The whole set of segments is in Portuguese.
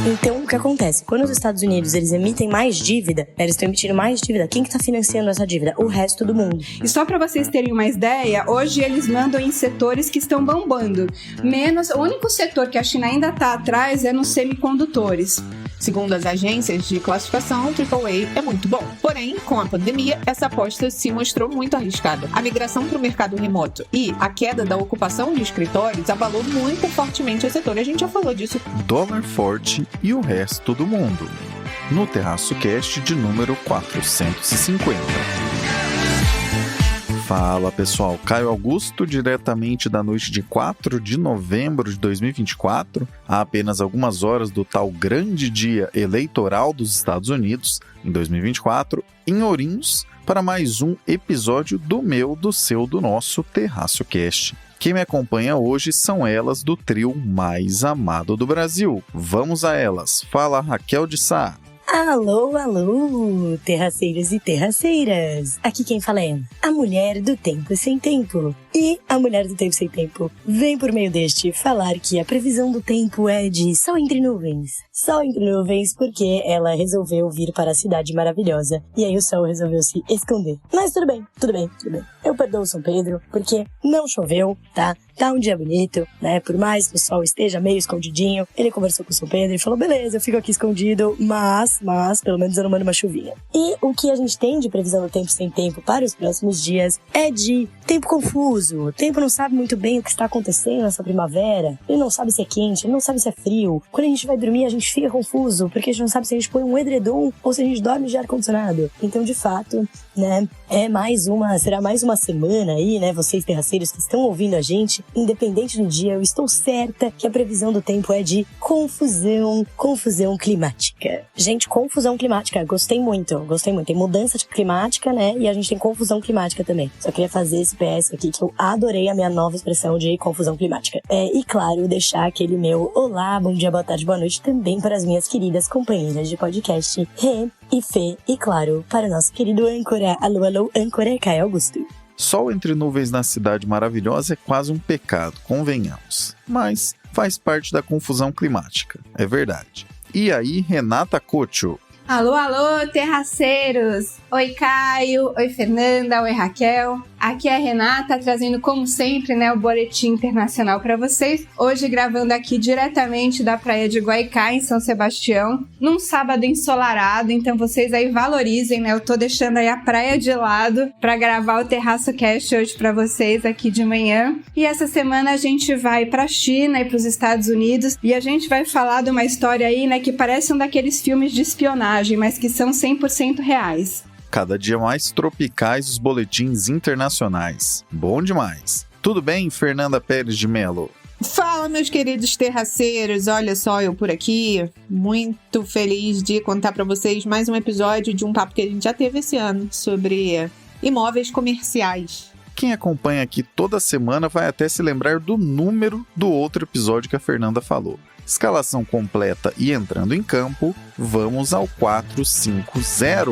Então, o que acontece? Quando os Estados Unidos, eles emitem mais dívida, eles estão emitindo mais dívida, quem que tá financiando essa dívida? O resto do mundo. E só para vocês terem uma ideia, hoje eles mandam em setores que estão bombando. O único setor que a China ainda tá atrás é nos semicondutores. Segundo as agências de classificação, AAA é muito bom. Porém, com a pandemia, essa aposta se mostrou muito arriscada. A migração para o mercado remoto e a queda da ocupação de escritórios abalou muito fortemente o setor. A gente já falou disso. Dólar forte e o resto do mundo. No Terraço Cast de número 450. Fala pessoal, Caio Augusto, diretamente da noite de 4 de novembro de 2024, a apenas algumas horas do tal grande dia eleitoral dos Estados Unidos, em 2024, em Ourinhos, para mais um episódio do meu, do seu, do nosso Terraço Cast. Quem me acompanha hoje são elas do trio mais amado do Brasil. Vamos a elas. Fala Raquel de Sá. Alô, alô, terraceiros e terraceiras! Aqui quem fala é a mulher do tempo sem tempo. E a mulher do tempo sem tempo vem por meio deste falar que a previsão do tempo é de sol entre nuvens. Sol entre nuvens porque ela resolveu vir para a cidade maravilhosa e aí o sol resolveu se esconder. Mas tudo bem, tudo bem, tudo bem. Eu perdoo o São Pedro porque não choveu, tá? Tá um dia bonito, né? Por mais que o sol esteja meio escondidinho, ele conversou com o São Pedro e falou, beleza, eu fico aqui escondido, mas pelo menos eu não mando uma chuvinha. E o que a gente tem de previsão do tempo sem tempo para os próximos dias é de tempo confuso. O tempo não sabe muito bem o que está acontecendo nessa primavera. Ele não sabe se é quente, ele não sabe se é frio. Quando a gente vai dormir, a gente fica confuso, porque a gente não sabe se a gente põe um edredom ou se a gente dorme de ar-condicionado. Então, de fato, né, será mais uma semana aí, né, vocês terraceiros que estão ouvindo a gente, independente do dia, eu estou certa que a previsão do tempo é de confusão climática. Gente, confusão climática, gostei muito. Tem mudança climática, né, e a gente tem confusão climática também. Só queria fazer esse PS aqui, que eu adorei a minha nova expressão de confusão climática. E claro, deixar aquele meu olá, bom dia, boa tarde, boa noite também para as minhas queridas companheiras de podcast, Rê e Fê, e claro, para o nosso querido âncora, alô, âncora, Caio Augusto. Sol entre nuvens na cidade maravilhosa é quase um pecado, convenhamos. Mas faz parte da confusão climática, é verdade. E aí, Renata Cocho? Alô, terraceiros! Oi, Caio! Oi, Fernanda! Oi, Raquel! Aqui é a Renata, trazendo, como sempre, né, o boletim internacional para vocês. Hoje gravando aqui diretamente da praia de Guaicá, em São Sebastião, num sábado ensolarado, então vocês aí valorizem, né? Eu tô deixando aí a praia de lado para gravar o Terraço Cast hoje para vocês aqui de manhã. E essa semana a gente vai pra China e pros Estados Unidos e a gente vai falar de uma história aí, né, que parece um daqueles filmes de espionagem, mas que são 100% reais. Cada dia mais tropicais os boletins internacionais. Bom demais. Tudo bem, Fernanda Pérez de Mello? Fala, meus queridos terraceiros. Olha só, eu por aqui, muito feliz de contar para vocês mais um episódio de um papo que a gente já teve esse ano sobre imóveis comerciais. Quem acompanha aqui toda semana vai até se lembrar do número do outro episódio que a Fernanda falou. Escalação completa e entrando em campo, vamos ao 450.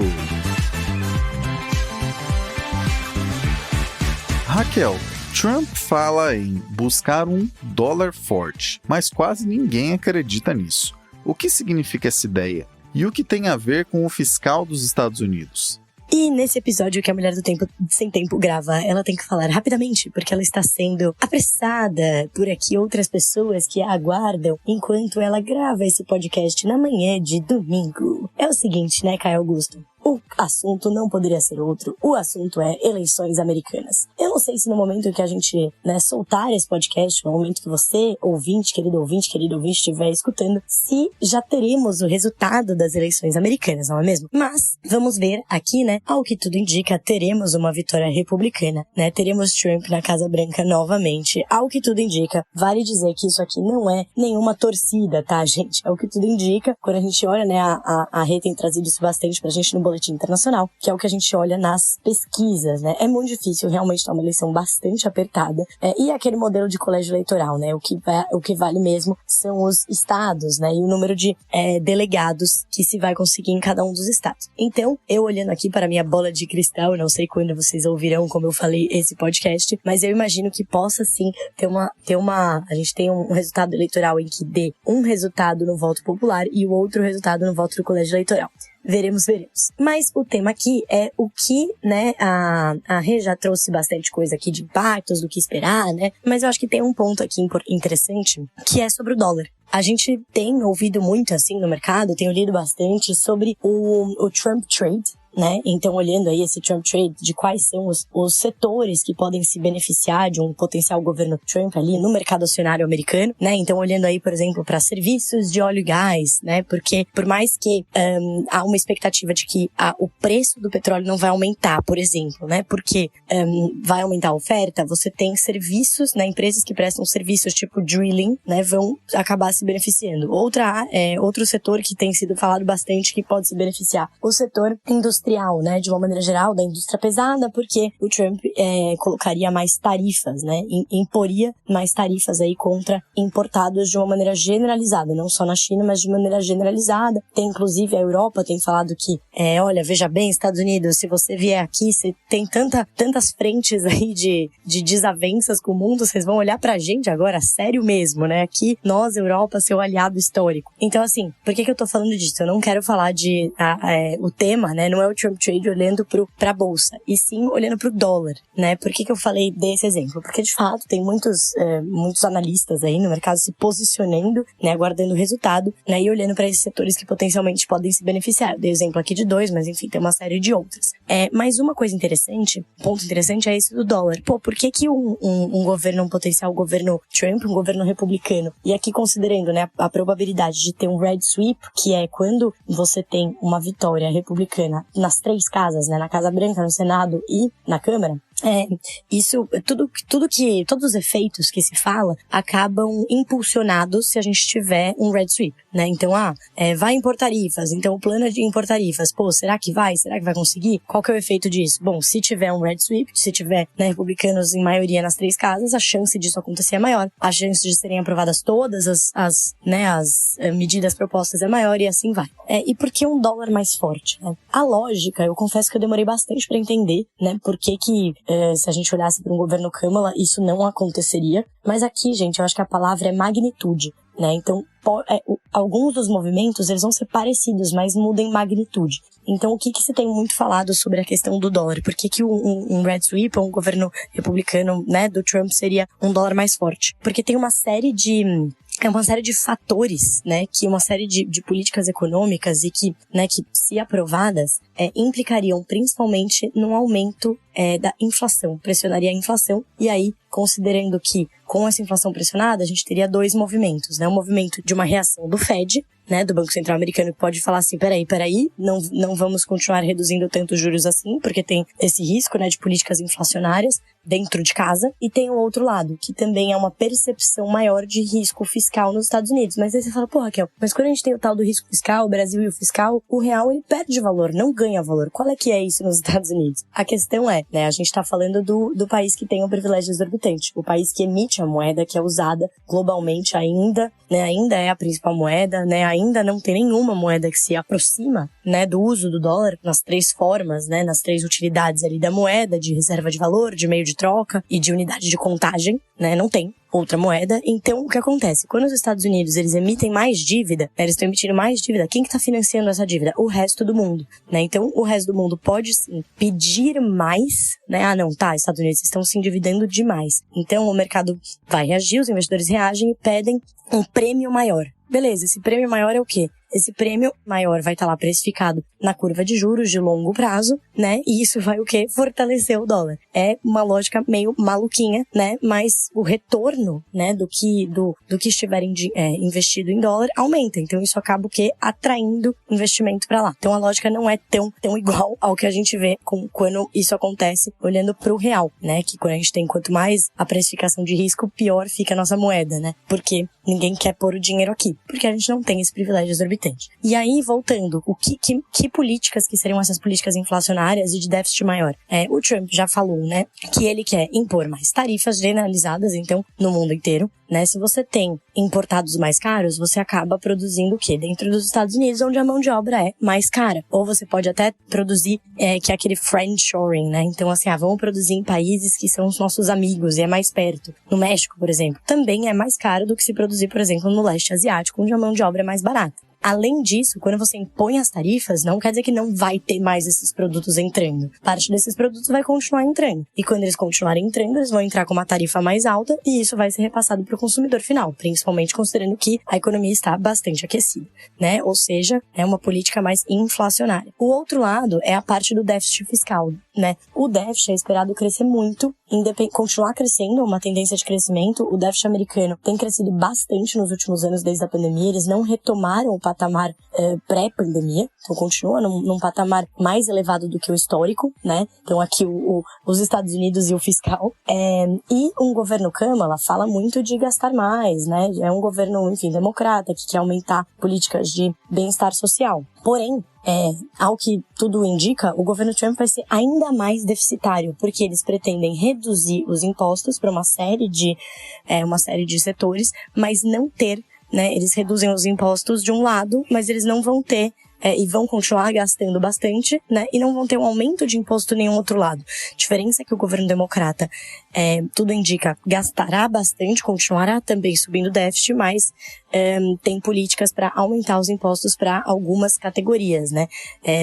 Raquel, Trump fala em buscar um dólar forte, mas quase ninguém acredita nisso. O que significa essa ideia? E o que tem a ver com o fiscal dos Estados Unidos? E nesse episódio que a Mulher do Tempo Sem Tempo grava, ela tem que falar rapidamente, porque ela está sendo apressada por aqui outras pessoas que a aguardam enquanto ela grava esse podcast na manhã de domingo. É o seguinte, né, Caio Augusto? O assunto não poderia ser outro. O assunto é eleições americanas. Eu não sei se no momento que a gente, né, soltar esse podcast, no momento que você, querido ouvinte, estiver escutando, se já teremos o resultado das eleições americanas, não é mesmo? Mas vamos ver aqui, né, ao que tudo indica, teremos uma vitória republicana, né? Teremos Trump na Casa Branca novamente. Ao que tudo indica, vale dizer que isso aqui não é nenhuma torcida, tá, gente? Ao que tudo indica, quando a gente olha, né, a Rê tem trazido isso bastante pra gente no boletim boletim internacional, que é o que a gente olha nas pesquisas, né? É muito difícil, realmente tá uma eleição bastante apertada. E aquele modelo de colégio eleitoral, né? O que vale mesmo são os estados, né? E o número de delegados que se vai conseguir em cada um dos estados. Então, eu olhando aqui para a minha bola de cristal, não sei quando vocês ouvirão, como eu falei, esse podcast, mas eu imagino que possa sim a gente tem um resultado eleitoral em que dê um resultado no voto popular e o outro resultado no voto do colégio eleitoral. Veremos. Mas o tema aqui é o que, né, a Rê já trouxe bastante coisa aqui de impactos, do que esperar, né? Mas eu acho que tem um ponto aqui interessante, que é sobre o dólar. A gente tem ouvido muito, assim, no mercado, tenho lido bastante sobre o Trump Trade, né? Então, olhando aí esse Trump Trade, de quais são os setores que podem se beneficiar de um potencial governo Trump ali no mercado acionário americano, né? Então, olhando aí, por exemplo, para serviços de óleo e gás, né? Porque, por mais que há uma expectativa de que o preço do petróleo não vai aumentar, por exemplo, né? Porque vai aumentar a oferta, você tem serviços, né? Empresas que prestam serviços tipo drilling, né? Vão acabar se beneficiando. Outro setor que tem sido falado bastante que pode se beneficiar, o setor industrial, né, de uma maneira geral, da indústria pesada, porque o Trump colocaria mais tarifas, né, imporia mais tarifas aí contra importados de uma maneira generalizada, não só na China, mas de maneira generalizada. Tem, inclusive, a Europa tem falado que, olha, veja bem, Estados Unidos, se você vier aqui, você tem tantas frentes aí de desavenças com o mundo, vocês vão olhar pra gente agora, sério mesmo, né, aqui, nós, Europa, seu aliado histórico. Então, assim, por que eu tô falando disso? Eu não quero falar o tema, né, não é o Trump Trade olhando pra bolsa, e sim olhando pro dólar, né? Por que eu falei desse exemplo? Porque, de fato, tem muitos analistas aí no mercado se posicionando, né, aguardando o resultado, né, e olhando para esses setores que potencialmente podem se beneficiar. Eu dei exemplo aqui de 2, mas enfim, tem uma série de outras. Mas uma coisa interessante, um ponto interessante é esse do dólar. Pô, por que um governo, um potencial governo Trump, um governo republicano, e aqui considerando, né, a probabilidade de ter um red sweep, que é quando você tem uma vitória republicana nas 3 casas, né, na Casa Branca, no Senado e na Câmara, todos os efeitos que se fala acabam impulsionados se a gente tiver um red sweep, né? Então, vai impor tarifas, então o plano é de impor tarifas, pô, será que vai conseguir? Qual que é o efeito disso? Bom, se tiver um red sweep, se tiver, né, republicanos em maioria nas 3 casas, a chance disso acontecer é maior, a chance de serem aprovadas todas as medidas propostas é maior e assim vai. E por que um dólar mais forte, né? A lógica, eu confesso que eu demorei bastante para entender, né, por que se a gente olhasse para um governo Câmara, isso não aconteceria. Mas aqui, gente, eu acho que a palavra é magnitude, né? Então, alguns dos movimentos, eles vão ser parecidos, mas mudam em magnitude. Então, o que se tem muito falado sobre a questão do dólar? Por que um red sweep, ou um governo republicano, né, do Trump seria um dólar mais forte? Porque tem uma série de fatores, né, que uma série de políticas econômicas e que, né, que se aprovadas, implicariam principalmente num aumento da inflação, pressionaria a inflação, e aí, considerando que com essa inflação pressionada, a gente teria 2 movimentos, né, um movimento de uma reação do Fed, né, do Banco Central Americano, que pode falar assim, peraí, não vamos continuar reduzindo tanto os juros assim, porque tem esse risco, né, de políticas inflacionárias dentro de casa, e tem o outro lado, que também é uma percepção maior de risco fiscal nos Estados Unidos. Mas aí você fala, pô, Raquel, mas quando a gente tem o tal do risco fiscal, o Brasil e o fiscal, o real, ele perde valor, não ganha valor. Qual é que é isso nos Estados Unidos? A questão é, né, a gente tá falando do país que tem um privilégio exorbitante, o país que emite a moeda, que é usada globalmente ainda, né, ainda é a principal moeda, né, ainda não tem nenhuma moeda que se aproxima, né, do uso do dólar nas 3 formas, né, nas 3 utilidades ali da moeda, de reserva de valor, de meio de troca e de unidade de contagem, né, não tem outra moeda. Então, o que acontece? Quando os Estados Unidos, eles emitem mais dívida, né, eles estão emitindo mais dívida, quem que tá financiando essa dívida? O resto do mundo, né? Então, o resto do mundo pode, sim, pedir mais, né? Estados Unidos estão se endividando demais. Então, o mercado vai reagir, os investidores reagem e pedem um prêmio maior. Beleza, esse prêmio maior é o quê? Esse prêmio maior vai estar lá precificado na curva de juros de longo prazo, né? E isso vai o quê? Fortalecer o dólar. É uma lógica meio maluquinha, né? Mas o retorno, né, do que estiverem investido em dólar aumenta. Então isso acaba o quê? Atraindo investimento para lá. Então a lógica não é tão igual ao que a gente vê quando isso acontece olhando pro real, né? Que quando a gente tem quanto mais a precificação de risco, pior fica a nossa moeda, né? Porque ninguém quer pôr o dinheiro aqui. Porque a gente não tem esse privilégio exorbitante. exorbitante. E aí, voltando, que políticas que seriam essas políticas inflacionárias e de déficit maior? O Trump já falou, né, que ele quer impor mais tarifas generalizadas, então, no mundo inteiro, né? Se você tem importados mais caros, você acaba produzindo o quê? Dentro dos Estados Unidos, onde a mão de obra é mais cara. Ou você pode até produzir, que é aquele friendshoring, né? Então, assim, vamos produzir em países que são os nossos amigos e é mais perto. No México, por exemplo, também é mais caro do que se produzir, por exemplo, no leste asiático, onde a mão de obra é mais barata. Além disso, quando você impõe as tarifas, não quer dizer que não vai ter mais esses produtos entrando. Parte desses produtos vai continuar entrando. E quando eles continuarem entrando, eles vão entrar com uma tarifa mais alta e isso vai ser repassado para o consumidor final, principalmente considerando que a economia está bastante aquecida, né? Ou seja, é uma política mais inflacionária. O outro lado é a parte do déficit fiscal, né? O déficit é esperado crescer muito, continuar crescendo, uma tendência de crescimento. O déficit americano tem crescido bastante nos últimos anos desde a pandemia. Eles não retomaram o patamar pré-pandemia, então continua num patamar mais elevado do que o histórico, né? Então aqui os Estados Unidos e o fiscal. E um governo Kamala fala muito de gastar mais, né? É um governo, enfim, democrata, que quer aumentar políticas de bem-estar social. Porém, ao que tudo indica, o governo Trump vai ser ainda mais deficitário, porque eles pretendem reduzir os impostos para uma série de setores, mas não ter, né, eles reduzem os impostos de um lado, mas eles não vão ter e vão continuar gastando bastante, né? E não vão ter um aumento de imposto em nenhum outro lado. A diferença é que o governo democrata, tudo indica, gastará bastante, continuará também subindo déficit, mas tem políticas para aumentar os impostos para algumas categorias, né?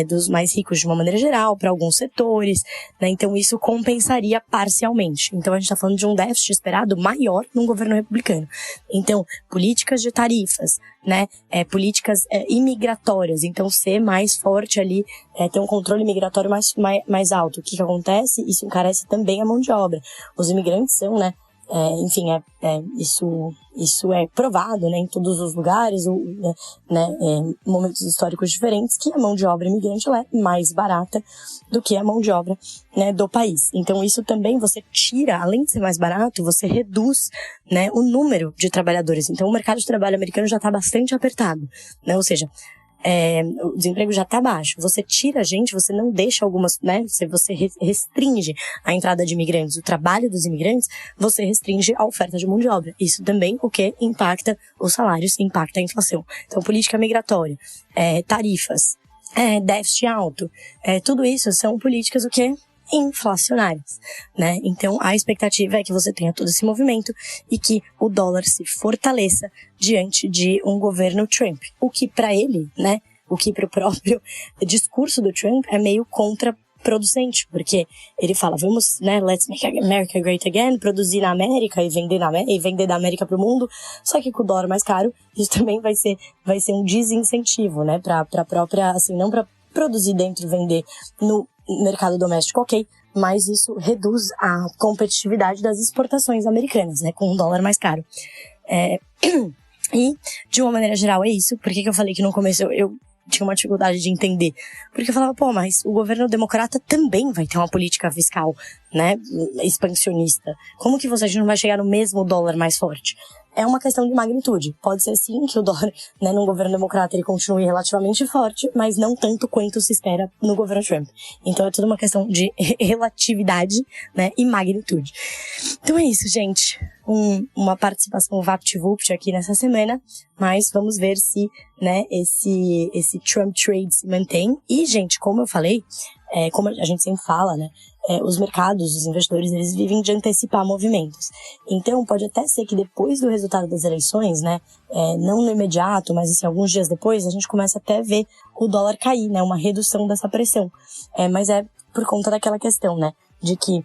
Dos mais ricos de uma maneira geral, para alguns setores, né? Então isso compensaria parcialmente. Então a gente está falando de um déficit esperado maior num governo republicano. Então, políticas de tarifas, né? Políticas imigratórias, então ser mais forte ali, ter um controle migratório mais alto. O que acontece? Isso encarece também a mão de obra. Os imigrantes são, né? Enfim, isso é provado, né, em todos os lugares, momentos históricos diferentes, que a mão de obra imigrante ela é mais barata do que a mão de obra, né, do país. Então isso também você tira, além de ser mais barato, você reduz, né, o número de trabalhadores. Então o mercado de trabalho americano já está bastante apertado, né, ou seja, o desemprego já está baixo. Você tira gente, você não deixa algumas, né? Você restringe a entrada de imigrantes, o trabalho dos imigrantes, você restringe a oferta de mão de obra. Isso também o que impacta os salários, impacta a inflação. Então, política migratória, tarifas, déficit alto, tudo isso são políticas o quê? Inflacionárias, né? Então a expectativa é que você tenha todo esse movimento e que o dólar se fortaleça diante de um governo Trump. O que para ele, né? O que para o próprio discurso do Trump é meio contraproducente, porque ele fala, vamos, né? Let's make America great again, produzir na América e vender da América para o mundo. Só que com o dólar mais caro, isso também vai ser um desincentivo, né? Para própria, assim, não para produzir dentro e vender no mercado doméstico, ok, mas isso reduz a competitividade das exportações americanas, né, com um dólar mais caro. E, de uma maneira geral, é isso. Por que eu falei que no começo eu tinha uma dificuldade de entender? Porque eu falava, mas o governo democrata também vai ter uma política fiscal, né, expansionista. Como que a gente não vai chegar no mesmo dólar mais forte? É uma questão de magnitude. Pode ser sim que o dólar, né, num governo democrata ele continue relativamente forte, mas não tanto quanto se espera no governo Trump. Então é tudo uma questão de relatividade, né, e magnitude. Então é isso, gente. Uma participação VaptVupt aqui nessa semana, mas vamos ver se, né, esse Trump trade se mantém. E, gente, como eu falei, como a gente sempre fala, né, os mercados, os investidores, eles vivem de antecipar movimentos. Então, pode até ser que depois do resultado das eleições, né, não no imediato, mas assim, alguns dias depois, a gente começa até a ver o dólar cair, né, uma redução dessa pressão. Mas é por conta daquela questão, né, de que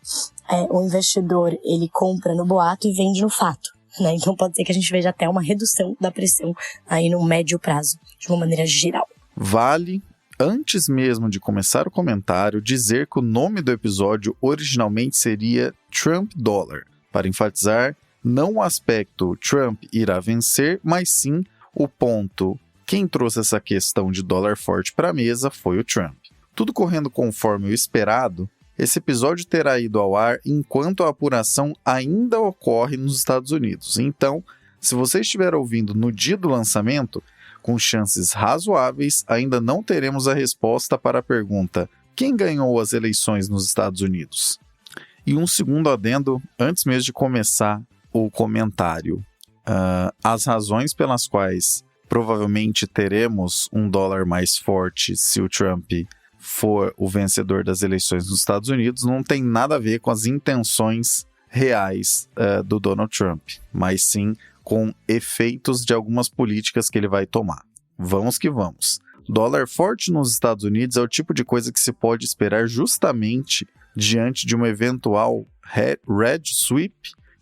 o investidor, ele compra no boato e vende no fato, né, então pode ser que a gente veja até uma redução da pressão aí no médio prazo, de uma maneira geral. Vale, antes mesmo de começar o comentário, dizer que o nome do episódio originalmente seria Trump Dollar, para enfatizar não o aspecto Trump irá vencer, mas sim o ponto. Quem trouxe essa questão de dólar forte para a mesa foi o Trump. Tudo correndo conforme o esperado, esse episódio terá ido ao ar enquanto a apuração ainda ocorre nos Estados Unidos. Então, se você estiver ouvindo no dia do lançamento, com chances razoáveis, ainda não teremos a resposta para a pergunta: quem ganhou as eleições nos Estados Unidos? E um segundo adendo, antes mesmo de começar o comentário. As razões pelas quais provavelmente teremos um dólar mais forte se o Trump for o vencedor das eleições nos Estados Unidos não tem nada a ver com as intenções reais do Donald Trump, mas sim com efeitos de algumas políticas que ele vai tomar. Vamos que vamos. Dólar forte nos Estados Unidos é o tipo de coisa que se pode esperar justamente diante de uma eventual red sweep,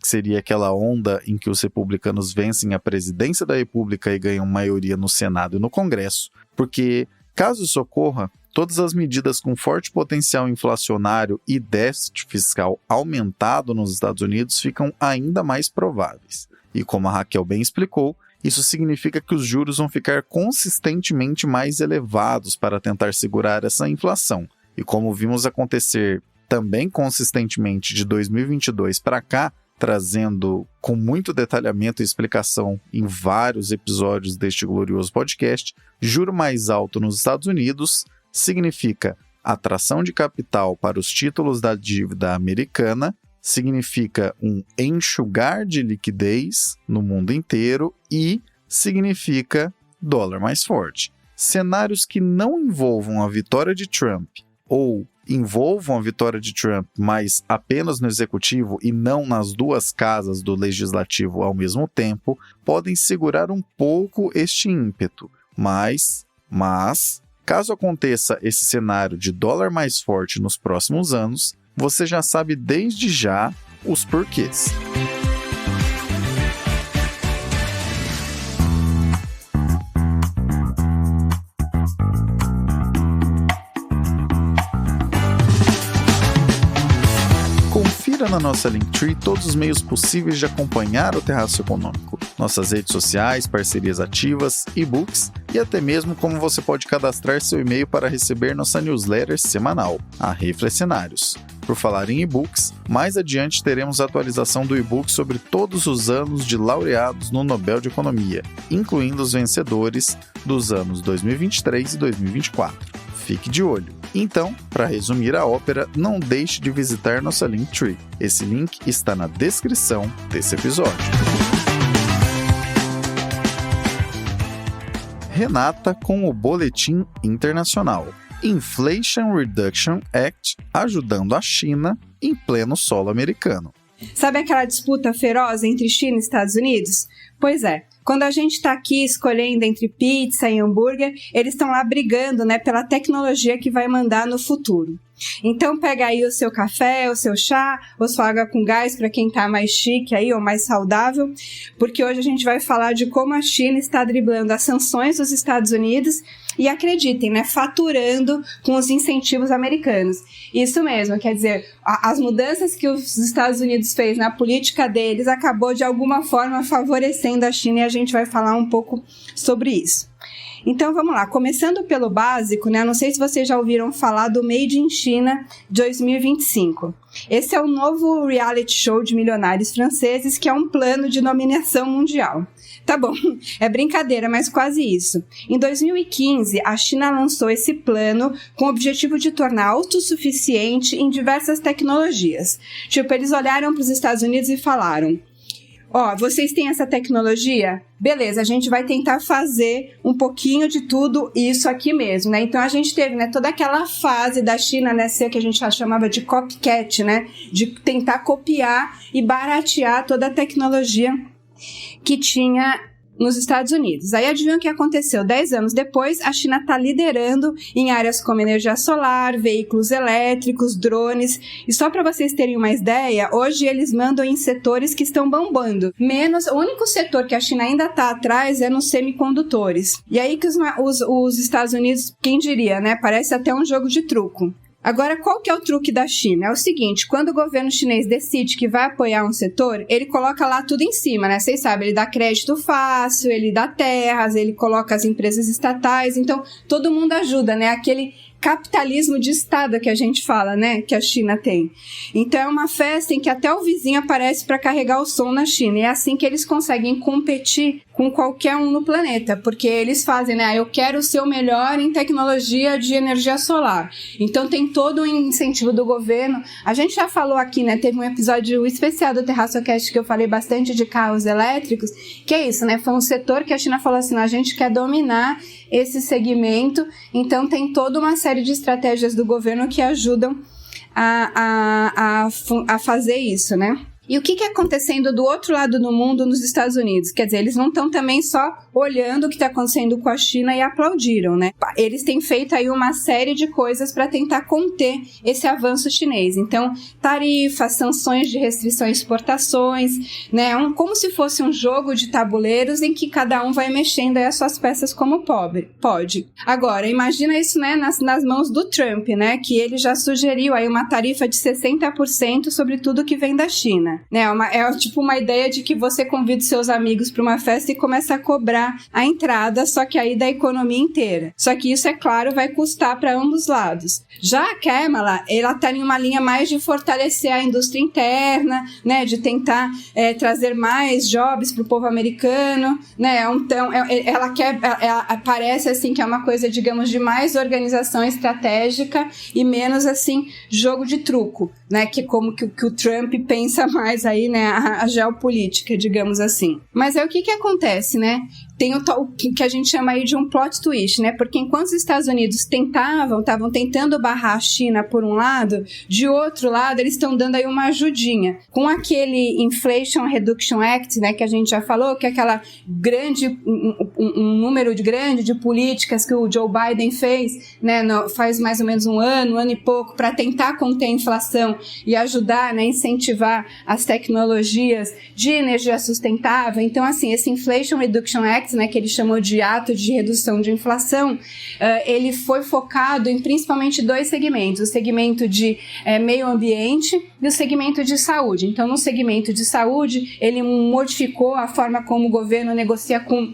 que seria aquela onda em que os republicanos vencem a presidência da República e ganham maioria no Senado e no Congresso, porque, caso isso ocorra, todas as medidas com forte potencial inflacionário e déficit fiscal aumentado nos Estados Unidos ficam ainda mais prováveis. E como a Raquel bem explicou, isso significa que os juros vão ficar consistentemente mais elevados para tentar segurar essa inflação. E como vimos acontecer também consistentemente de 2022 para cá, trazendo com muito detalhamento e explicação em vários episódios deste glorioso podcast, juro mais alto nos Estados Unidos significa atração de capital para os títulos da dívida americana, significa um enxugar de liquidez no mundo inteiro e significa dólar mais forte. Cenários que não envolvam a vitória de Trump ou envolvam a vitória de Trump, mas apenas no executivo e não nas duas casas do legislativo ao mesmo tempo, podem segurar um pouco este ímpeto. Mas, caso aconteça esse cenário de dólar mais forte nos próximos anos, você já sabe desde já os porquês. Confira na nossa Linktree todos os meios possíveis de acompanhar o Terraço Econômico, nossas redes sociais, parcerias ativas, e-books e até mesmo como você pode cadastrar seu e-mail para receber nossa newsletter semanal, a Reflexionários. Por falar em e-books, mais adiante teremos a atualização do e-book sobre todos os anos de laureados no Nobel de Economia, incluindo os vencedores dos anos 2023 e 2024. Fique de olho. Então, para resumir a ópera, não deixe de visitar nossa Linktree. Esse link está na descrição desse episódio. Renata com o Boletim Internacional. Inflation Reduction Act ajudando a China em pleno solo americano. Sabe aquela disputa feroz entre China e Estados Unidos? Pois é. Quando a gente está aqui escolhendo entre pizza e hambúrguer, eles estão lá brigando, né, pela tecnologia que vai mandar no futuro. Então pega aí o seu café, o seu chá, ou sua água com gás para quem está mais chique aí ou mais saudável, porque hoje a gente vai falar de como a China está driblando as sanções dos Estados Unidos e, acreditem, né, faturando com os incentivos americanos. Isso mesmo, quer dizer, as mudanças que os Estados Unidos fez na política deles acabou de alguma forma favorecendo a China e a gente vai falar um pouco sobre isso. Então vamos lá, começando pelo básico, né? Não sei se vocês já ouviram falar do Made in China 2025. Esse é o novo reality show de milionários franceses, que é um plano de dominação mundial. Tá bom, é brincadeira, mas quase isso. Em 2015, a China lançou esse plano com o objetivo de tornar autossuficiente em diversas tecnologias. Tipo, eles olharam para os Estados Unidos e falaram: ó, vocês têm essa tecnologia? Beleza, a gente vai tentar fazer um pouquinho de tudo isso aqui mesmo, né? Então a gente teve, né, toda aquela fase da China, né, ser que a gente já chamava de copycat, né? De tentar copiar e baratear toda a tecnologia que tinha nos Estados Unidos. Aí adivinha o que aconteceu? 10 anos depois, a China está liderando em áreas como energia solar, veículos elétricos, drones. E só para vocês terem uma ideia, hoje eles mandam em setores que estão bombando. O único setor que a China ainda está atrás é nos semicondutores. E aí que os Estados Unidos, quem diria, né? Parece até um jogo de truco. Agora, qual que é o truque da China? É o seguinte, quando o governo chinês decide que vai apoiar um setor, ele coloca lá tudo em cima, né? Vocês sabem, ele dá crédito fácil, ele dá terras, ele coloca as empresas estatais, então todo mundo ajuda, né? Aquele capitalismo de Estado que a gente fala, né, que a China tem. Então é uma festa em que até o vizinho aparece para carregar o som na China, e é assim que eles conseguem competir com qualquer um no planeta, porque eles fazem, né, eu quero ser o melhor em tecnologia de energia solar. Então tem todo um incentivo do governo. A gente já falou aqui, né, teve um episódio especial do TerraçoCast que eu falei bastante de carros elétricos, que é isso, né, foi um setor que a China falou assim, a gente quer dominar esse segmento, então tem toda uma série de estratégias do governo que ajudam a fazer isso, né? E o que é acontecendo do outro lado do mundo nos Estados Unidos? Quer dizer, eles não estão também só olhando o que está acontecendo com a China e aplaudiram, né? Eles têm feito aí uma série de coisas para tentar conter esse avanço chinês. Então, tarifas, sanções de restrição a exportações, né? Como se fosse um jogo de tabuleiros em que cada um vai mexendo aí as suas peças como pode. Agora, imagina isso, né, nas mãos do Trump, né? Que ele já sugeriu aí uma tarifa de 60% sobre tudo que vem da China. Né, é tipo uma ideia de que você convida seus amigos para uma festa e começa a cobrar a entrada, só que aí da economia inteira. Só que isso, é claro, vai custar para ambos os lados. Já a Kamala, ela está em uma linha mais de fortalecer a indústria interna, né, de tentar trazer mais jobs para o povo americano, né, então ela parece assim que é uma coisa, digamos, de mais organização estratégica e menos assim jogo de truco, né, que como que o Trump pensa mais aí, né, a geopolítica, digamos assim. Mas aí o que acontece, né? Tem o que a gente chama aí de um plot twist, né? Porque enquanto os Estados Unidos estavam tentando barrar a China por um lado, de outro lado eles estão dando aí uma ajudinha. Com aquele Inflation Reduction Act, né, que a gente já falou, que é aquela um número grande de políticas que o Joe Biden fez, né, faz mais ou menos um ano e pouco, para tentar conter a inflação e ajudar, né, incentivar as tecnologias de energia sustentável. Então, assim, esse Inflation Reduction Act, né, que ele chamou de ato de redução de inflação, ele foi focado em principalmente dois segmentos, o segmento de meio ambiente e o segmento de saúde. Então, no segmento de saúde, ele modificou a forma como o governo negocia com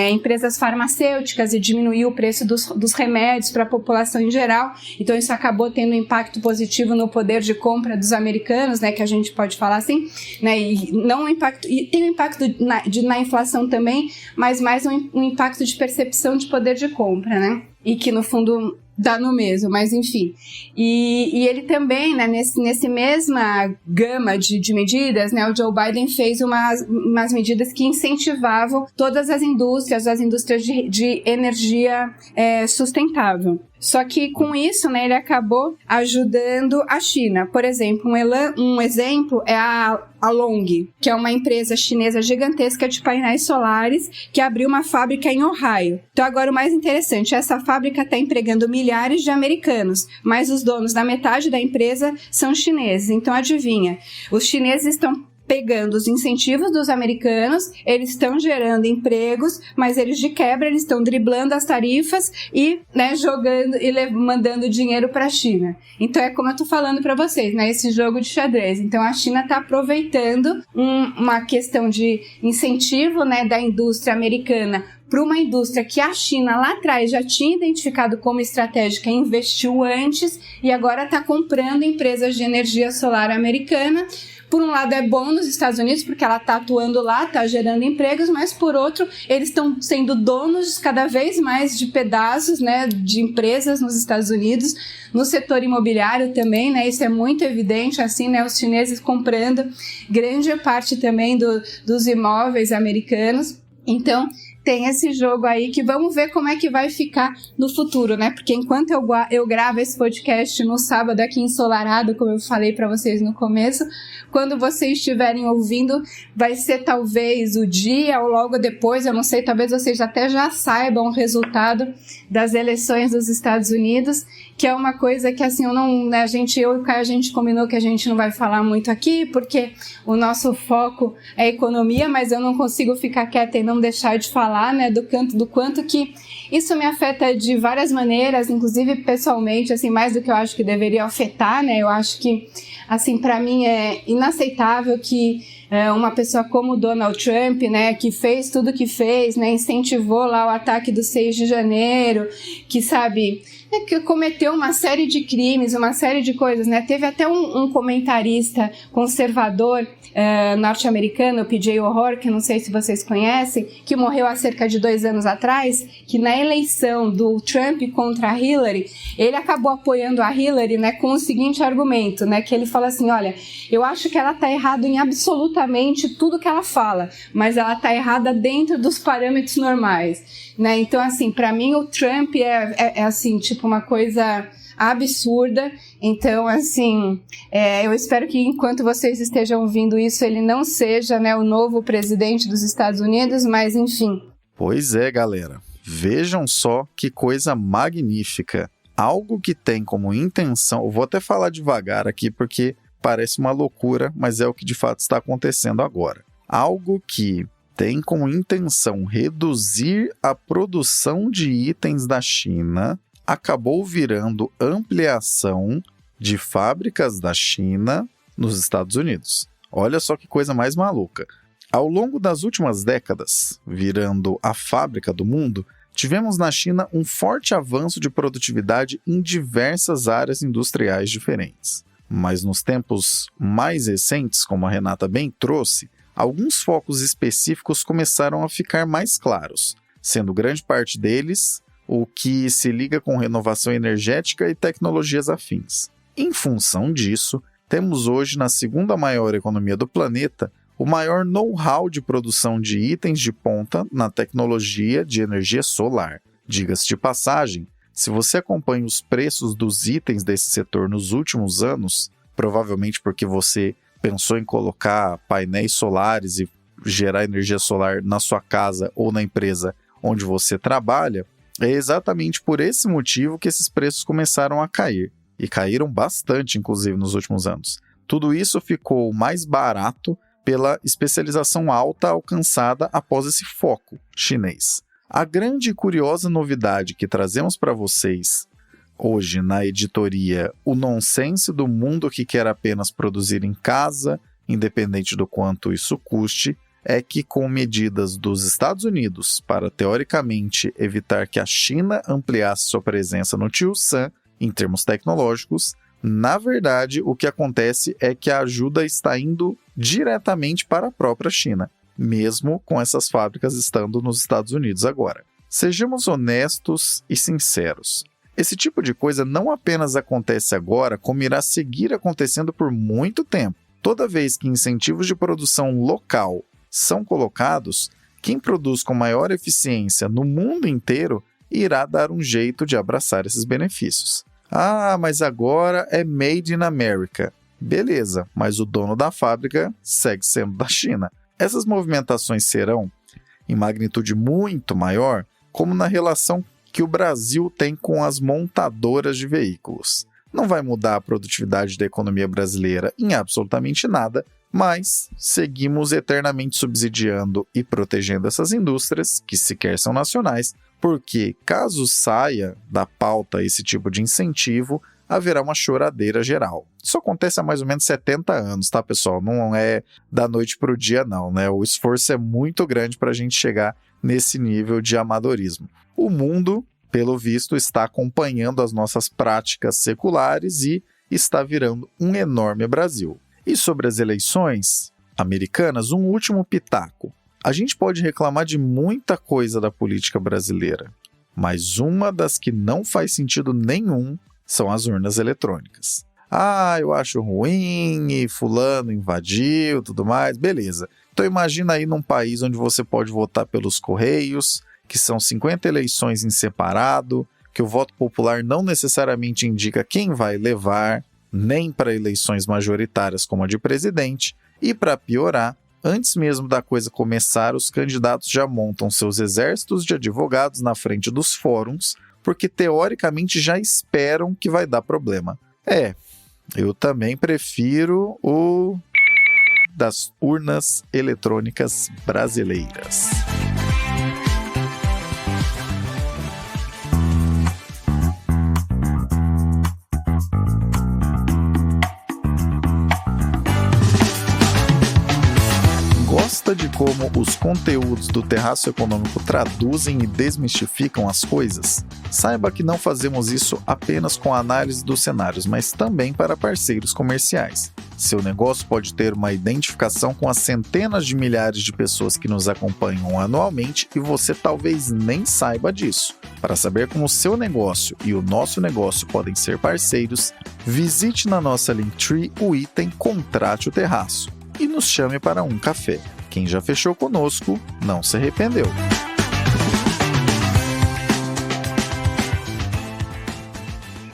empresas farmacêuticas e diminuiu o preço dos remédios para a população em geral. Então, isso acabou tendo um impacto positivo no poder de compra dos americanos, né, que a gente pode falar assim, né, e não um impacto, e tem um impacto na inflação também, mas mais um impacto de percepção de poder de compra, né? E que no fundo dá no mesmo, mas enfim. E ele também, né, nesse mesma gama de medidas, né, o Joe Biden fez umas medidas que incentivavam todas as indústrias de energia sustentável. Só que com isso, né, ele acabou ajudando a China. Por exemplo, um exemplo é a Long, que é uma empresa chinesa gigantesca de painéis solares que abriu uma fábrica em Ohio. Então agora o mais interessante, essa fábrica está empregando milhares de americanos, mas os donos da metade da empresa são chineses. Então adivinha, os chineses estão pegando os incentivos dos americanos, eles estão gerando empregos, mas eles de quebra, eles estão driblando as tarifas e, né, jogando e mandando dinheiro para a China. Então é como eu estou falando para vocês, né, esse jogo de xadrez. Então a China está aproveitando uma questão de incentivo, né, da indústria americana para uma indústria que a China lá atrás já tinha identificado como estratégica e investiu antes, e agora está comprando empresas de energia solar americana. Por um lado é bom nos Estados Unidos, porque ela está atuando lá, está gerando empregos, mas por outro, eles estão sendo donos cada vez mais de pedaços, né, de empresas nos Estados Unidos, no setor imobiliário também, né, isso é muito evidente, assim, né, os chineses comprando grande parte também dos imóveis americanos. Então, tem esse jogo aí que vamos ver como é que vai ficar no futuro, né? Porque enquanto eu gravo esse podcast no sábado aqui ensolarado, como eu falei para vocês no começo, quando vocês estiverem ouvindo, vai ser talvez o dia ou logo depois, eu não sei, talvez vocês até já saibam o resultado das eleições dos Estados Unidos, que é uma coisa que assim, eu e o Caio, a gente combinou que a gente não vai falar muito aqui, porque o nosso foco é economia, mas eu não consigo ficar quieta e não deixar de falar, né, do quanto que isso me afeta de várias maneiras, inclusive pessoalmente, assim, mais do que eu acho que deveria afetar, né, eu acho que, assim, para mim é inaceitável que uma pessoa como o Donald Trump, né, que fez tudo que fez, né, incentivou lá o ataque do 6 de janeiro, que, sabe, que cometeu uma série de crimes, uma série de coisas, né? Teve até um comentarista conservador norte-americano, o P.J. O'Rourke, que não sei se vocês conhecem, que morreu há cerca de 2 anos atrás, que na eleição do Trump contra a Hillary, ele acabou apoiando a Hillary, né, com o seguinte argumento, né, que ele fala assim, olha, eu acho que ela está errada em absolutamente tudo que ela fala, mas ela está errada dentro dos parâmetros normais, né? Então, assim, para mim o Trump é assim, tipo uma coisa absurda. Então, assim, eu espero que enquanto vocês estejam ouvindo isso, ele não seja, né, o novo presidente dos Estados Unidos, mas enfim. Pois é, galera. Vejam só que coisa magnífica. Algo que tem como intenção... Eu vou até falar devagar aqui porque parece uma loucura, mas é o que de fato está acontecendo agora. Algo que tem como intenção reduzir a produção de itens da China acabou virando ampliação de fábricas da China nos Estados Unidos. Olha só que coisa mais maluca. Ao longo das últimas décadas, virando a fábrica do mundo, tivemos na China um forte avanço de produtividade em diversas áreas industriais diferentes. Mas nos tempos mais recentes, como a Renata bem trouxe, alguns focos específicos começaram a ficar mais claros, sendo grande parte deles o que se liga com renovação energética e tecnologias afins. Em função disso, temos hoje na segunda maior economia do planeta o maior know-how de produção de itens de ponta na tecnologia de energia solar. Diga-se de passagem, se você acompanha os preços dos itens desse setor nos últimos anos, provavelmente porque você pensou em colocar painéis solares e gerar energia solar na sua casa ou na empresa onde você trabalha, é exatamente por esse motivo que esses preços começaram a cair. E caíram bastante, inclusive, nos últimos anos. Tudo isso ficou mais barato pela especialização alta alcançada após esse foco chinês. A grande e curiosa novidade que trazemos para vocês hoje na editoria O Nonsense do Mundo que Quer Apenas Produzir em Casa, independente do quanto isso custe, é que com medidas dos Estados Unidos para, teoricamente, evitar que a China ampliasse sua presença no Tishan, em termos tecnológicos, na verdade, o que acontece é que a ajuda está indo diretamente para a própria China, mesmo com essas fábricas estando nos Estados Unidos agora. Sejamos honestos e sinceros. Esse tipo de coisa não apenas acontece agora, como irá seguir acontecendo por muito tempo. Toda vez que incentivos de produção local são colocados, quem produz com maior eficiência no mundo inteiro irá dar um jeito de abraçar esses benefícios. Ah, mas agora é Made in America. Beleza, mas o dono da fábrica segue sendo da China. Essas movimentações serão, em magnitude muito maior, como na relação que o Brasil tem com as montadoras de veículos. Não vai mudar a produtividade da economia brasileira em absolutamente nada, mas seguimos eternamente subsidiando e protegendo essas indústrias, que sequer são nacionais, porque caso saia da pauta esse tipo de incentivo, haverá uma choradeira geral. Isso acontece há mais ou menos 70 anos, tá, pessoal? Não é da noite para o dia, não, né? O esforço é muito grande para a gente chegar nesse nível de amadorismo. O mundo, pelo visto, está acompanhando as nossas práticas seculares e está virando um enorme Brasil. E sobre as eleições americanas, um último pitaco. A gente pode reclamar de muita coisa da política brasileira, mas uma das que não faz sentido nenhum são as urnas eletrônicas. Ah, eu acho ruim, e fulano invadiu, tudo mais, beleza. Então imagina aí num país onde você pode votar pelos correios, que são 50 eleições em separado, que o voto popular não necessariamente indica quem vai levar, nem para eleições majoritárias como a de presidente, e para piorar, antes mesmo da coisa começar, os candidatos já montam seus exércitos de advogados na frente dos fóruns, porque teoricamente já esperam que vai dar problema. Eu também prefiro o das urnas eletrônicas brasileiras. Gosta de como os conteúdos do Terraço Econômico traduzem e desmistificam as coisas? Saiba que não fazemos isso apenas com a análise dos cenários, mas também para parceiros comerciais. Seu negócio pode ter uma identificação com as centenas de milhares de pessoas que nos acompanham anualmente e você talvez nem saiba disso. Para saber como o seu negócio e o nosso negócio podem ser parceiros, visite na nossa Linktree o item Contrate o Terraço e nos chame para um café. Quem já fechou conosco não se arrependeu.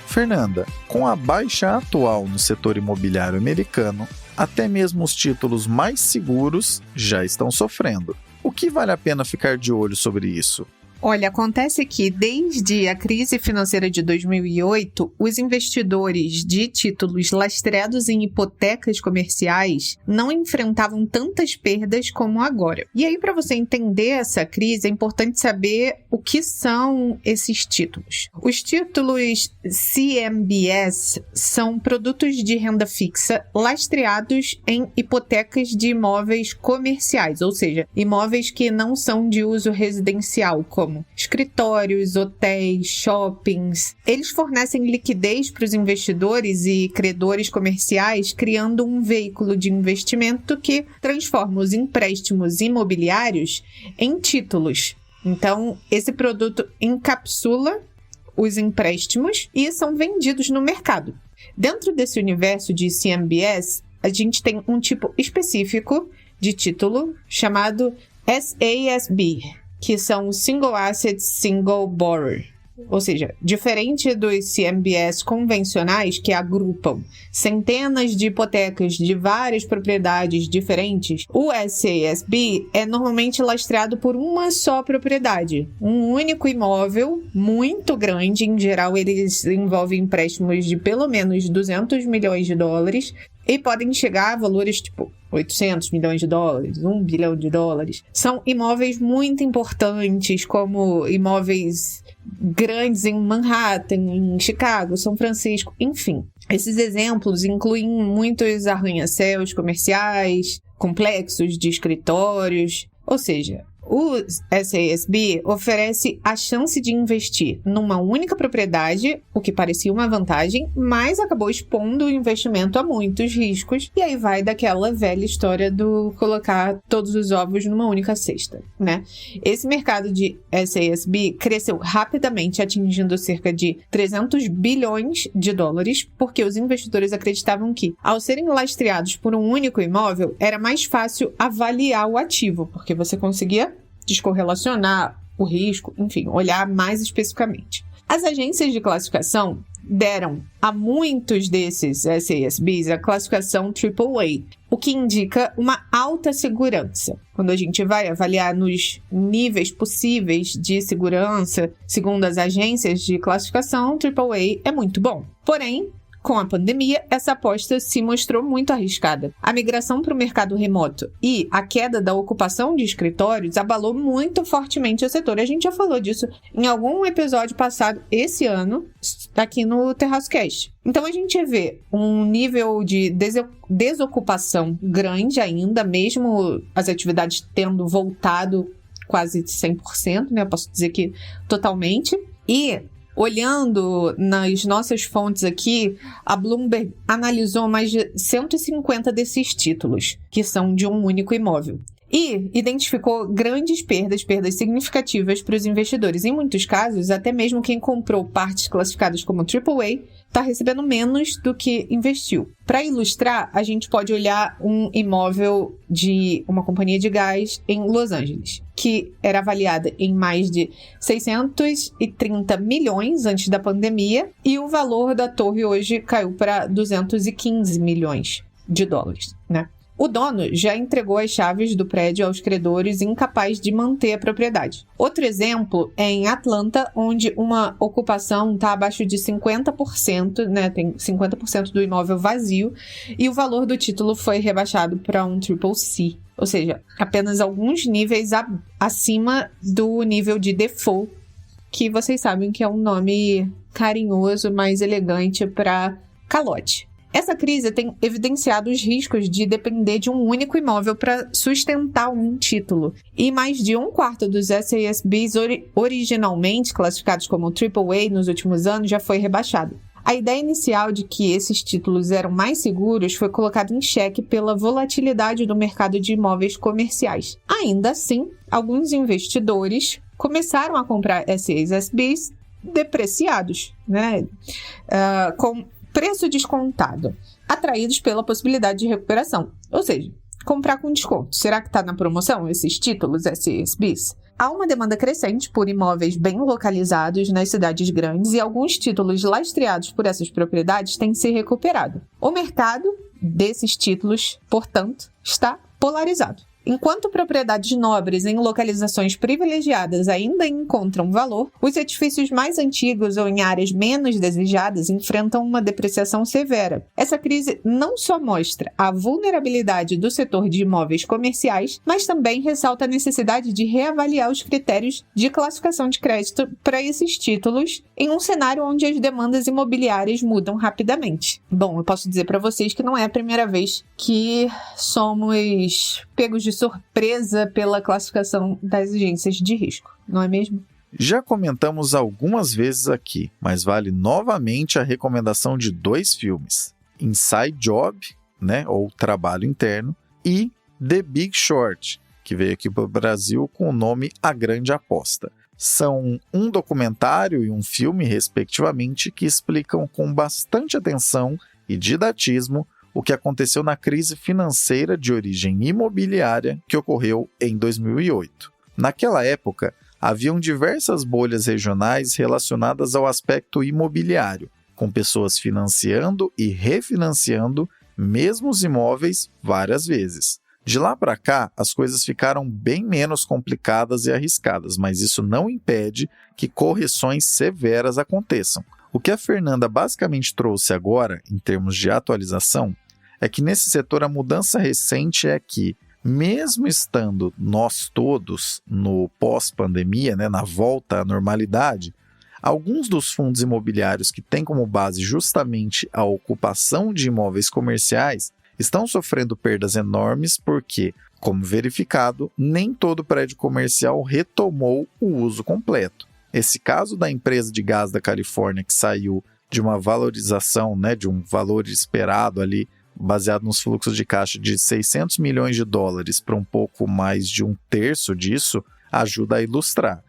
Fernanda, com a baixa atual no setor imobiliário americano, até mesmo os títulos mais seguros já estão sofrendo. O que vale a pena ficar de olho sobre isso? Olha, acontece que desde a crise financeira de 2008, os investidores de títulos lastreados em hipotecas comerciais não enfrentavam tantas perdas como agora. E aí, para você entender essa crise, é importante saber o que são esses títulos. Os títulos CMBS são produtos de renda fixa lastreados em hipotecas de imóveis comerciais, ou seja, imóveis que não são de uso residencial, como escritórios, hotéis, shoppings. Eles fornecem liquidez para os investidores e credores comerciais, criando um veículo de investimento que transforma os empréstimos imobiliários em títulos. Então, esse produto encapsula os empréstimos e são vendidos no mercado. Dentro desse universo de CMBS, a gente tem um tipo específico de título chamado SASB, que são Single Asset Single Borrower. Ou seja, diferente dos CMBS convencionais que agrupam centenas de hipotecas de várias propriedades diferentes, o SASB é normalmente lastreado por uma só propriedade, um único imóvel muito grande. Em geral, eles envolvem empréstimos de pelo menos 200 milhões de dólares e podem chegar a valores tipo 800 milhões de dólares, 1 bilhão de dólares. São imóveis muito importantes, como imóveis grandes em Manhattan, em Chicago, São Francisco, enfim. Esses exemplos incluem muitos arranha-céus comerciais, complexos de escritórios, ou seja, o SASB oferece a chance de investir numa única propriedade, o que parecia uma vantagem, mas acabou expondo o investimento a muitos riscos. E aí vai daquela velha história do colocar todos os ovos numa única cesta, né? Esse mercado de SASB cresceu rapidamente, atingindo cerca de 300 bilhões de dólares, porque os investidores acreditavam que, ao serem lastreados por um único imóvel, era mais fácil avaliar o ativo, porque você conseguia descorrelacionar o risco, enfim, olhar mais especificamente. As agências de classificação deram a muitos desses SASBs a classificação AAA, o que indica uma alta segurança. Quando a gente vai avaliar nos níveis possíveis de segurança, segundo as agências de classificação, AAA é muito bom. Porém, com a pandemia, essa aposta se mostrou muito arriscada. A migração para o mercado remoto e a queda da ocupação de escritórios abalou muito fortemente o setor. A gente já falou disso em algum episódio passado esse ano, aqui no Terraço Cast. Então a gente vê um nível de desocupação grande ainda, mesmo as atividades tendo voltado quase 100%, né? Eu posso dizer que totalmente. E olhando nas nossas fontes aqui, a Bloomberg analisou mais de 150 desses títulos, que são de um único imóvel, e identificou grandes perdas significativas para os investidores. Em muitos casos, até mesmo quem comprou partes classificadas como AAA está recebendo menos do que investiu. Para ilustrar, a gente pode olhar um imóvel de uma companhia de gás em Los Angeles, que era avaliada em mais de 630 milhões antes da pandemia, e o valor da torre hoje caiu para 215 milhões de dólares, né? O dono já entregou as chaves do prédio aos credores, incapaz de manter a propriedade. Outro exemplo é em Atlanta, onde uma ocupação está abaixo de 50%, né? Tem 50% do imóvel vazio, e o valor do título foi rebaixado para um CCC, ou seja, apenas alguns níveis acima do nível de default, que vocês sabem que é um nome carinhoso, mais elegante para calote. Essa crise tem evidenciado os riscos de depender de um único imóvel para sustentar um título. E mais de 1/4 dos SASBs originalmente classificados como AAA nos últimos anos já foi rebaixado. A ideia inicial de que esses títulos eram mais seguros foi colocada em xeque pela volatilidade do mercado de imóveis comerciais. Ainda assim, alguns investidores começaram a comprar SASBs depreciados, com preço descontado, atraídos pela possibilidade de recuperação. Ou seja, comprar com desconto. Será que está na promoção esses títulos SASBs? Há uma demanda crescente por imóveis bem localizados nas cidades grandes e alguns títulos lastreados por essas propriedades têm se recuperado. O mercado desses títulos, portanto, está polarizado. Enquanto propriedades nobres em localizações privilegiadas ainda encontram valor, os edifícios mais antigos ou em áreas menos desejadas enfrentam uma depreciação severa. Essa crise não só mostra a vulnerabilidade do setor de imóveis comerciais, mas também ressalta a necessidade de reavaliar os critérios de classificação de crédito para esses títulos em um cenário onde as demandas imobiliárias mudam rapidamente. Bom, eu posso dizer para vocês que não é a primeira vez que somos pegos de surpresa pela classificação das agências de risco, não é mesmo? Já comentamos algumas vezes aqui, mas vale novamente a recomendação de 2 filmes: Inside Job, ou Trabalho Interno, e The Big Short, que veio aqui para o Brasil com o nome A Grande Aposta. São um documentário e um filme, respectivamente, que explicam com bastante atenção e didatismo o que aconteceu na crise financeira de origem imobiliária que ocorreu em 2008. Naquela época, haviam diversas bolhas regionais relacionadas ao aspecto imobiliário, com pessoas financiando e refinanciando mesmos imóveis várias vezes. De lá para cá, as coisas ficaram bem menos complicadas e arriscadas, mas isso não impede que correções severas aconteçam. O que a Fernanda basicamente trouxe agora, em termos de atualização, é que nesse setor a mudança recente é que, mesmo estando nós todos no pós-pandemia, na volta à normalidade, alguns dos fundos imobiliários que têm como base justamente a ocupação de imóveis comerciais estão sofrendo perdas enormes porque, como verificado, nem todo prédio comercial retomou o uso completo. Esse caso da empresa de gás da Califórnia que saiu de uma valorização, de um valor esperado ali, baseado nos fluxos de caixa de 600 milhões de dólares para um pouco mais de 1/3 disso, ajuda a ilustrar.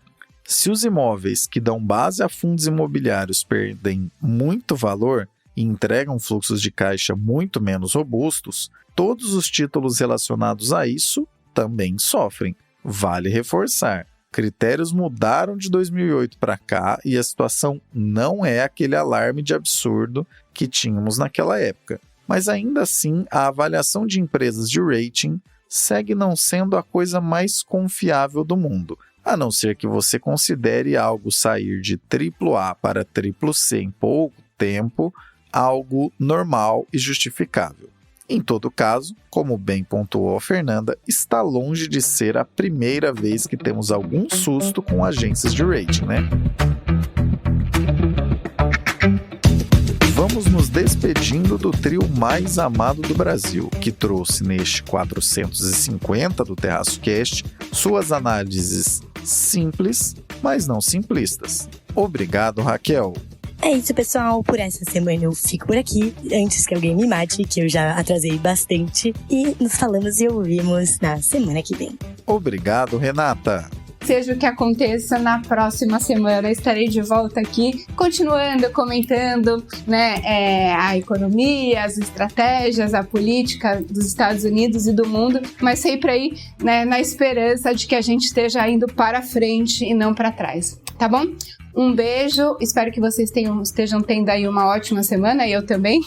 Se os imóveis que dão base a fundos imobiliários perdem muito valor e entregam fluxos de caixa muito menos robustos, todos os títulos relacionados a isso também sofrem. Vale reforçar, critérios mudaram de 2008 para cá e a situação não é aquele alarme de absurdo que tínhamos naquela época. Mas ainda assim, a avaliação de empresas de rating segue não sendo a coisa mais confiável do mundo, a não ser que você considere algo sair de AAA para CCC em pouco tempo algo normal e justificável. Em todo caso, como bem pontuou a Fernanda, está longe de ser a primeira vez que temos algum susto com agências de rating, Vamos nos despedindo do trio mais amado do Brasil, que trouxe neste 450 do Terraço Cast suas análises simples, mas não simplistas. Obrigado, Raquel. É isso, pessoal. Por essa semana eu fico por aqui, antes que alguém me mate, que eu já atrasei bastante. E nos falamos e ouvimos na semana que vem. Obrigado, Renata. Seja o que aconteça, na próxima semana estarei de volta aqui, continuando, comentando a economia, as estratégias, a política dos Estados Unidos e do mundo, mas sempre aí na esperança de que a gente esteja indo para frente e não para trás, tá bom? Um beijo, espero que vocês estejam tendo aí uma ótima semana, e eu também,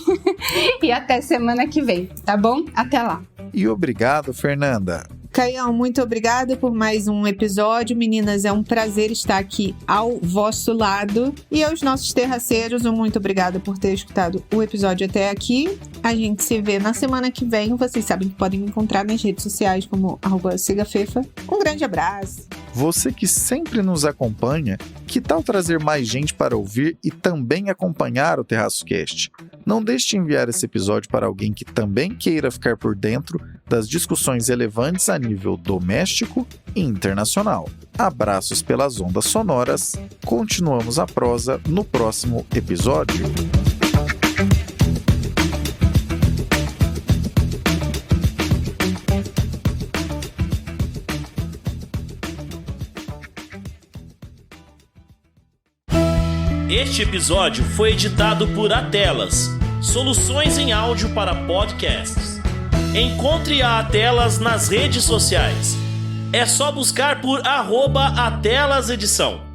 e até semana que vem, tá bom? Até lá. E obrigado, Fernanda. Caião, muito obrigada por mais um episódio. Meninas, é um prazer estar aqui ao vosso lado. E aos nossos terraceiros, muito obrigada por ter escutado o episódio até aqui. A gente se vê na semana que vem. Vocês sabem que podem me encontrar nas redes sociais como @sigafefa. Um grande abraço. Você que sempre nos acompanha, que tal trazer mais gente para ouvir e também acompanhar o Terraço Cast? Não deixe de enviar esse episódio para alguém que também queira ficar por dentro das discussões relevantes a nível doméstico e internacional. Abraços pelas ondas sonoras. Continuamos a prosa no próximo episódio. Este episódio foi editado por Atelas, soluções em áudio para podcasts. Encontre a Atelas nas redes sociais. É só buscar por @AtelasEdição.